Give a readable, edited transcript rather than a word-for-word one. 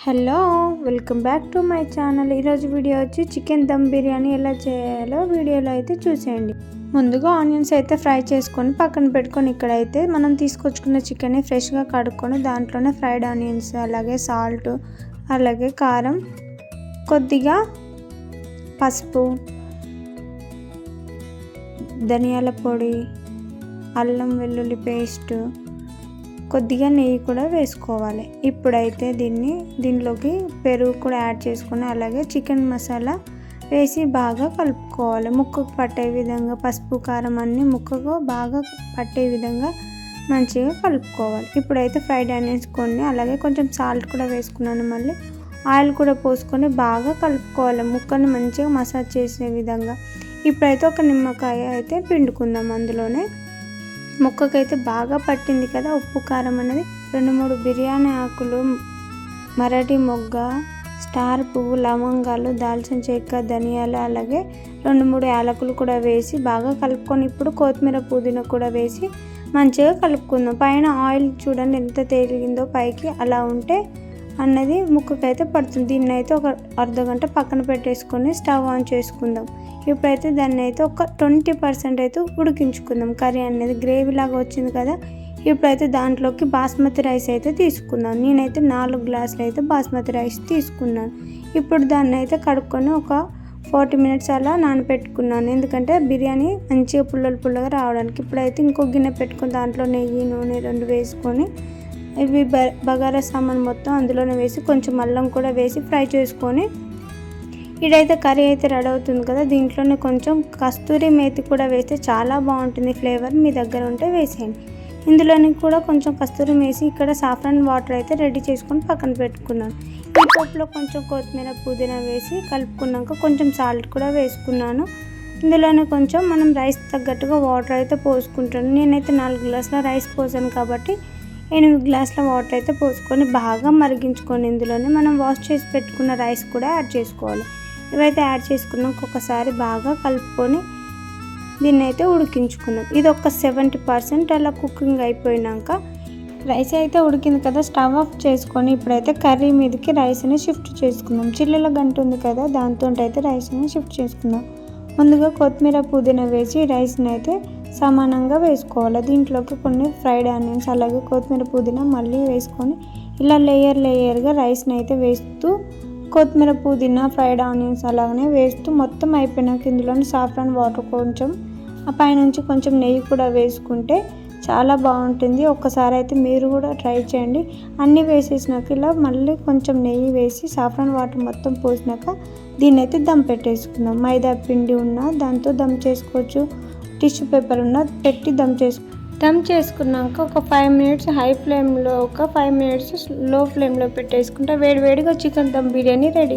Hello, welcome back to my channel. ఈరోజు video వచ్చి chicken dum biryani ఎలా చేయాలో వీడియోలో అయితే చూసేయండి. ముందుగా ఆనియన్స్ అయితే ఫ్రై చేసుకొని పక్కన పెట్టుకొని, ఇక్కడైతే మనం తీసుకొచ్చుకున్న చికెన్ని ఫ్రెష్గా కడుక్కొని దాంట్లోనే ఫ్రైడ్ ఆనియన్స్, అలాగే సాల్ట్, అలాగే కారం, కొద్దిగా పసుపు, ధనియాల పొడి, అల్లం వెల్లుల్లి పేస్ట్, కొద్దిగా నెయ్యి కూడా వేసుకోవాలి. ఇప్పుడైతే దీనిలోకి పెరుగు కూడా యాడ్ చేసుకొని, అలాగే చికెన్ మసాలా వేసి బాగా కలుపుకోవాలి. ముక్కకు పట్టే విధంగా పసుపు కారం అన్నీ ముక్కకు బాగా పట్టే విధంగా మంచిగా కలుపుకోవాలి. ఇప్పుడైతే ఫ్రైడ్ ఆనియన్స్ కొన్ని, అలాగే కొంచెం సాల్ట్ కూడా వేసుకున్నాను. మళ్ళీ ఆయిల్ కూడా పోసుకొని బాగా కలుపుకోవాలి, ముక్కని మంచిగా మసాజ్ చేసే విధంగా. ఇప్పుడైతే ఒక నిమ్మకాయ అయితే పిండుకుందాం. అందులోనే ముక్కకైతే బాగా పట్టింది కదా ఉప్పు కారం అనేది. 2-3 బిర్యానీ ఆకులు, మరాఠీ మొగ్గ, స్టార్ పువ్వు, లవంగాలు, దాల్చిన చెక్క, ధనియాలు, అలాగే 2-3 యాలకులు కూడా వేసి బాగా కలుపుకొని, ఇప్పుడు కొత్తిమీర పుదీనా కూడా వేసి మంచిగా కలుపుకుందాం. పైన ఆయిల్ చూడండి ఎంత తేలిగిందో పైకి, అలా ఉంటే అన్నది ముక్కకైతే పడుతుంది. దీన్ని అయితే ఒక అర్ధగంట పక్కన పెట్టేసుకొని స్టవ్ ఆన్ చేసుకుందాం. ఇప్పుడైతే దాన్ని అయితే ఒక 20% అయితే ఉడికించుకుందాం. కర్రీ అనేది గ్రేవీ లాగా వచ్చింది కదా. ఇప్పుడైతే దాంట్లోకి బాస్మతి రైస్ అయితే తీసుకున్నాను. నేనైతే 4 గ్లాసులు అయితే బాస్మతి రైస్ తీసుకున్నాను. ఇప్పుడు దాన్ని అయితే కడుక్కొని ఒక 40 మినిట్స్ అలా నానబెట్టుకున్నాను, ఎందుకంటే బిర్యానీ మంచిగా పుల్లగా రావడానికి. ఇప్పుడైతే ఇంకో గిన్నె పెట్టుకొని దాంట్లో నెయ్యి, నూనె 2 వేసుకొని, ఇవి బగారా సామాన్ మొత్తం అందులోనే వేసి కొంచెం అల్లం కూడా వేసి ఫ్రై చేసుకొని, ఇదైతే కర్రీ అయితే రెడీ అవుతుంది కదా. దీంట్లోనే కొంచెం కస్తూరి మేతి కూడా వేస్తే చాలా బాగుంటుంది ఫ్లేవర్. మీ దగ్గర ఉంటే వేసేయండి. ఇందులోని కూడా కొంచెం కస్తూరి వేసి ఇక్కడ సాఫ్రాన్ వాటర్ అయితే రెడీ చేసుకొని పక్కన పెట్టుకున్నాను. ఈ పోపులో కొంచెం కొత్తిమీర పుదీనా వేసి కలుపుకున్నాక కొంచెం సాల్ట్ కూడా వేసుకున్నాను. ఇందులోనే కొంచెం మనం రైస్ తగ్గట్టుగా వాటర్ అయితే పోసుకుంటాను. నేనైతే 4 గ్లాసుల రైస్ పోసాను కాబట్టి 8 గ్లాసుల వాటర్ అయితే పోసుకొని బాగా మరిగించుకొని, ఇందులోనే మనం వాష్ చేసి పెట్టుకున్న రైస్ కూడా యాడ్ చేసుకోవాలి. ఇవైతే యాడ్ చేసుకున్నాక ఒకసారి బాగా కలుపుకొని దీన్ని అయితే ఉడికించుకున్నాం. ఇది ఒక 70% అలా కుకింగ్ అయిపోయినాక రైస్ అయితే ఉడికింది కదా, స్టవ్ ఆఫ్ చేసుకొని ఇప్పుడైతే కర్రీ మీదకి రైస్ని షిఫ్ట్ చేసుకుందాం. చిల్లుల గంట ఉంది కదా, దాంతో అయితే రైస్ని షిఫ్ట్ చేసుకుందాం. ముందుగా కొత్తిమీర పుదీనా వేసి రైస్ని అయితే సమానంగా వేసుకోవాలి. దీంట్లోకి కొన్ని ఫ్రైడ్ ఆనియన్స్, అలాగే కొత్తిమీర పుదీనా మళ్ళీ వేసుకొని ఇలా లేయర్గా రైస్ని అయితే వేస్తూ, కొత్తిమీర పుదీనా, ఫ్రైడ్ ఆనియన్స్ అలాగనే వేస్తూ మొత్తం అయిపోయినాక ఇందులోని సాఫ్రాన్ వాటర్ కొంచెం, ఆ పైనుంచి కొంచెం నెయ్యి కూడా వేసుకుంటే చాలా బాగుంటుంది. ఒక్కసారి అయితే మీరు కూడా ట్రై చేయండి. అన్నీ వేసేసినాక ఇలా మళ్ళీ కొంచెం నెయ్యి వేసి సాఫ్రాన్ వాటర్ మొత్తం పోసినాక దీన్ని అయితే దమ్ పెట్టేసుకుందాం. మైదా పిండి ఉన్నా దాంతో దమ్ చేసుకోవచ్చు, టిష్యూ పేపర్ ఉన్న పెట్టి దమ్ చేసుకున్నాక ఒక 5 మినిట్స్ హై ఫ్లేమ్లో, ఒక 5 మినిట్స్ లో ఫ్లేమ్లో పెట్టేసుకుంటే వేడివేడిగా చికెన్ దమ్ బిర్యానీ రెడీ.